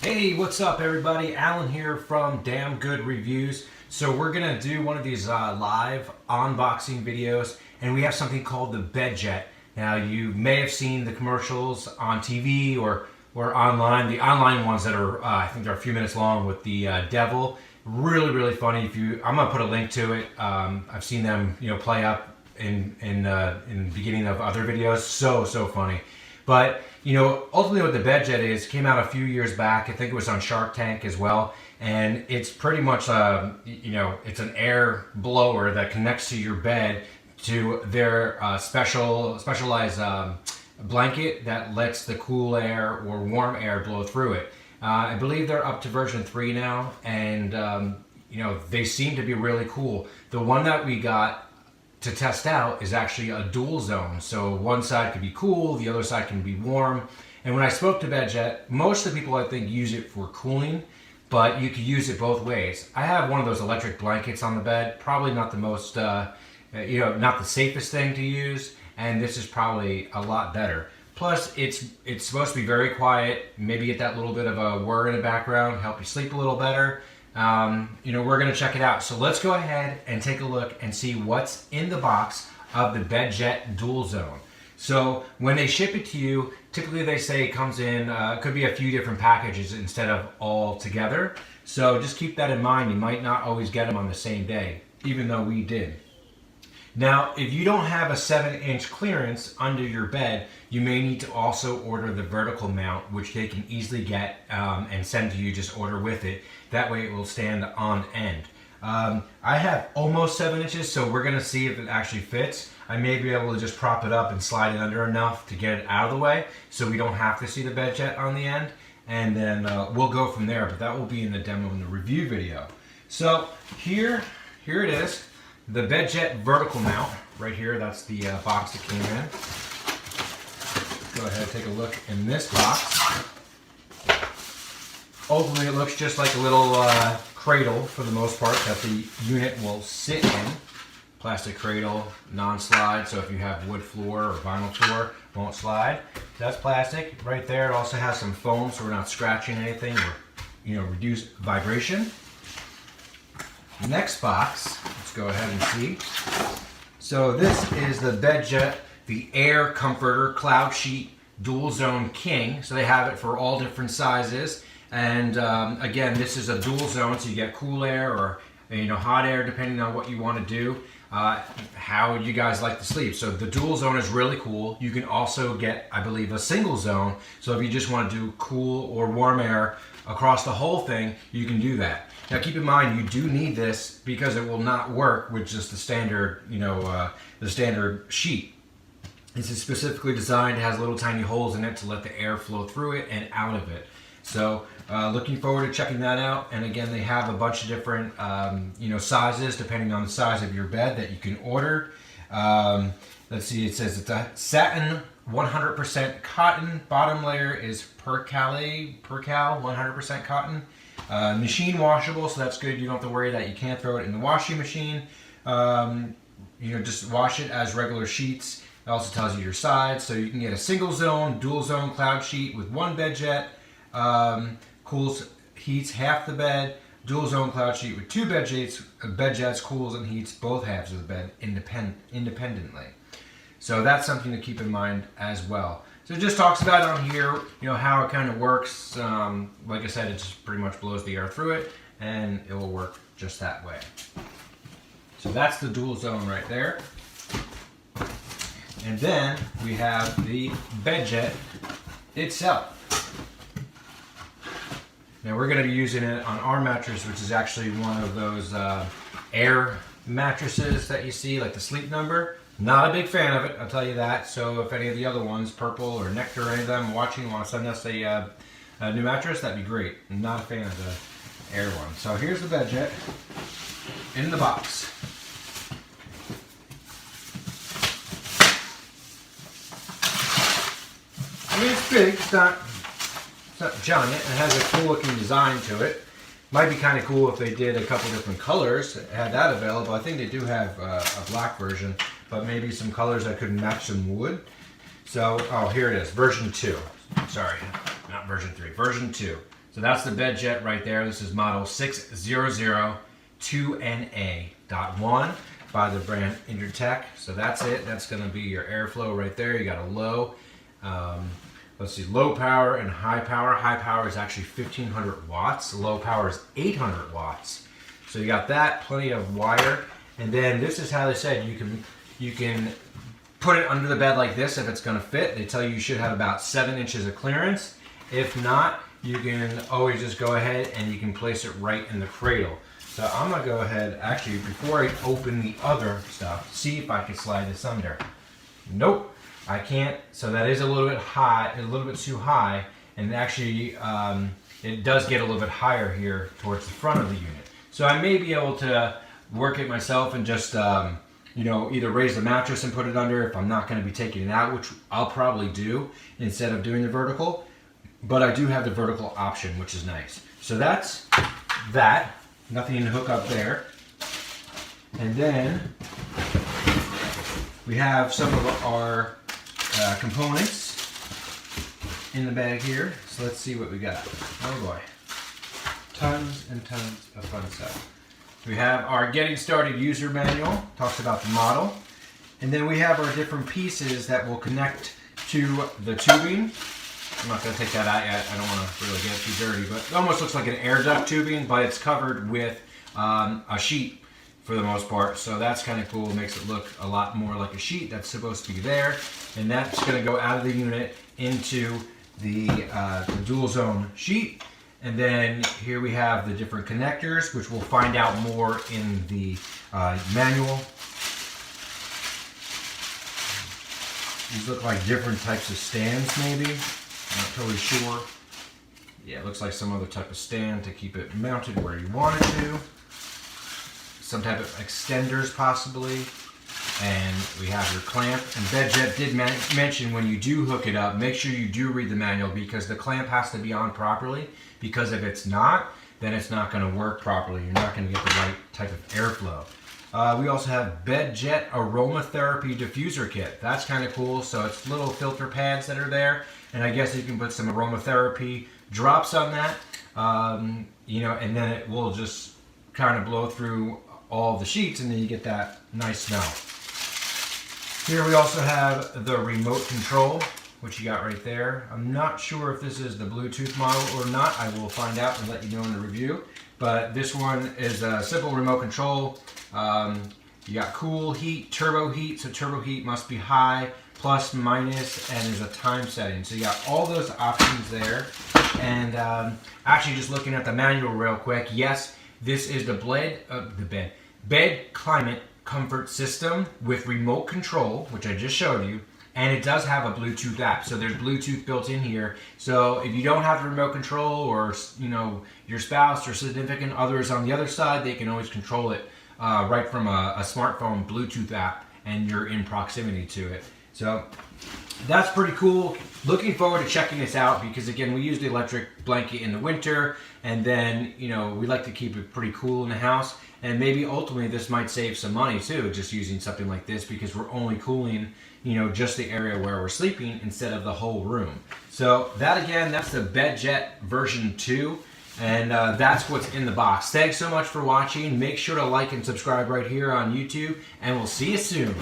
Hey, what's up everybody? Alan here from Damn Good Reviews. So we're gonna do one of these live unboxing videos, and we have something called the BedJet. Now you may have seen the commercials on TV or online. The online ones that are I think they're a few minutes long with the devil. Really funny. I'm gonna put a link to it. I've seen them play up in the beginning of other videos. So funny. But ultimately what the BedJet is came out a few years back. I think it was on Shark Tank as well, and it's pretty much it's an air blower that connects to your bed to their specialized blanket that lets the cool air or warm air blow through it. I believe they're up to version 3 now, and they seem to be really cool. The one that we got to test out is actually a dual zone. So one side could be cool, the other side can be warm. And when I spoke to BedJet, most of the people I think use it for cooling, but you could use it both ways. I have one of those electric blankets on the bed, probably not the most, not the safest thing to use, and this is probably a lot better. Plus, it's supposed to be very quiet, maybe get that little bit of a whir in the background, help you sleep a little better. We're going to check it out. So let's go ahead and take a look and see what's in the box of the BedJet Dual Zone. So when they ship it to you, typically they say it comes in, could be a few different packages instead of all together. So just keep that in mind. You might not always get them on the same day, even though we did. Now, if you don't have a 7-inch clearance under your bed, you may need to also order the vertical mount, which they can easily get and send to you. Just order with it. That way it will stand on end. I have almost 7 inches, so we're going to see if it actually fits. I may be able to just prop it up and slide it under enough to get it out of the way so we don't have to see the BedJet on the end. And then we'll go from there, but that will be in the demo and the review video. So here it is. The BedJet vertical mount right here. That's the box that came in. Go ahead and take a look in this box. Ultimately, it looks just like a little cradle for the most part that the unit will sit in. Plastic cradle, non-slide, so if you have wood floor or vinyl floor, it won't slide. That's plastic right there. It also has some foam, so we're not scratching anything or reduce vibration. Next box, let's go ahead and see. So this is the BedJet, the Air Comforter Cloud Sheet Dual Zone King. So they have it for all different sizes. And again, this is a dual zone, so you get cool air or hot air depending on what you want to do. How you guys like to sleep. So the dual zone is really cool. You can also get, I believe, a single zone. So if you just want to do cool or warm air across the whole thing, you can do that. Now keep in mind, you do need this because it will not work with just the standard, the standard sheet. This is specifically designed, it has little tiny holes in it to let the air flow through it and out of it. So looking forward to checking that out. And again, they have a bunch of different sizes depending on the size of your bed that you can order. Let's see, it says it's a satin 100% cotton. Bottom layer is percal 100% cotton. Machine washable, so that's good. You don't have to worry that you can't throw it in the washing machine. Just wash it as regular sheets. It also tells you your size, so you can get a single zone, dual zone cloud sheet with one BedJet. Cools, heats half the bed. Dual zone cloud sheet with two BedJets, cools and heats both halves of the bed independently. So that's something to keep in mind as well. So it just talks about on here, how it kind of works. Like I said, it just pretty much blows the air through it, and it will work just that way. So that's the dual zone right there. And then we have the BedJet itself. Now we're going to be using it on our mattress, which is actually one of those air mattresses that you see, like the Sleep Number. Not a big fan of it, I'll tell you that. So if any of the other ones, Purple or Nectar or any of them watching want to send us a new mattress, that'd be great. I'm not a fan of the air one. So here's the BedJet in the box. I mean, it's big, it's not giant. It has a cool looking design to it. Might be kind of cool if they did a couple different colors, had that available. I think they do have a black version, but maybe some colors that could match some wood. So, oh, here it is, version 2. Sorry, not version 3, version 2. So that's the BedJet right there. This is model 6002NA.1 by the brand Intertech. So that's it. That's going to be your airflow right there. You got a low, let's see, low power and high power. High power is actually 1500 watts. Low power is 800 watts. So you got that, plenty of wire. And then this is how they said you can put it under the bed like this if it's going to fit. They tell you should have about 7 inches of clearance. If not, you can always just go ahead and you can place it right in the cradle. So I'm going to go ahead, actually, before I open the other stuff, see if I can slide this under. Nope, I can't. So that is a little bit high, a little bit too high. And actually, it does get a little bit higher here towards the front of the unit. So I may be able to work it myself and just, you know, either raise the mattress and put it under if I'm not going to be taking it out, which I'll probably do instead of doing the vertical. But I do have the vertical option, which is nice. So that's that. Nothing to hook up there. And then we have some of our components in the bag here. So let's see what we got. Oh boy. Tons and tons of fun stuff. We have our getting started user manual, talks about the model. And then we have our different pieces that will connect to the tubing. I'm not going to take that out yet. I don't want to really get it too dirty, but it almost looks like an air duct tubing, but it's covered with a sheet for the most part. So that's kind of cool. It makes it look a lot more like a sheet that's supposed to be there. And that's going to go out of the unit into the dual zone sheet. And then here we have the different connectors, which we'll find out more in the manual. These look like different types of stands, maybe. I'm not totally sure. Yeah, it looks like some other type of stand to keep it mounted where you want it to. Some type of extenders, possibly. And we have your clamp. And BedJet did mention when you do hook it up, make sure you do read the manual because the clamp has to be on properly. Because if it's not, then it's not going to work properly. You're not going to get the right type of airflow. We also have BedJet Aromatherapy Diffuser Kit. That's kind of cool. So it's little filter pads that are there. And I guess you can put some aromatherapy drops on that. You know, and then it will just kind of blow through all the sheets and then you get that nice smell. Here we also have the remote control, which you got right there. I'm not sure if this is the Bluetooth model or not. I will find out and let you know in the review. But this one is a simple remote control. You got cool, heat, turbo heat. So turbo heat must be high, plus, minus, and there's a time setting. So you got all those options there. And actually just looking at the manual real quick, yes, this is the bed climate comfort system with remote control, which I just showed you. And it does have a Bluetooth app, so there's Bluetooth built in here. So if you don't have the remote control, or you know your spouse or significant other is on the other side, they can always control it right from a smartphone Bluetooth app, and you're in proximity to it. So that's pretty cool. Looking forward to checking this out because again, we use the electric blanket in the winter, and then you know we like to keep it pretty cool in the house. And maybe ultimately this might save some money too, just using something like this because we're only cooling, you know, just the area where we're sleeping instead of the whole room. So that again, that's the BedJet version 2, and that's what's in the box. Thanks so much for watching. Make sure to like and subscribe right here on YouTube, and we'll see you soon.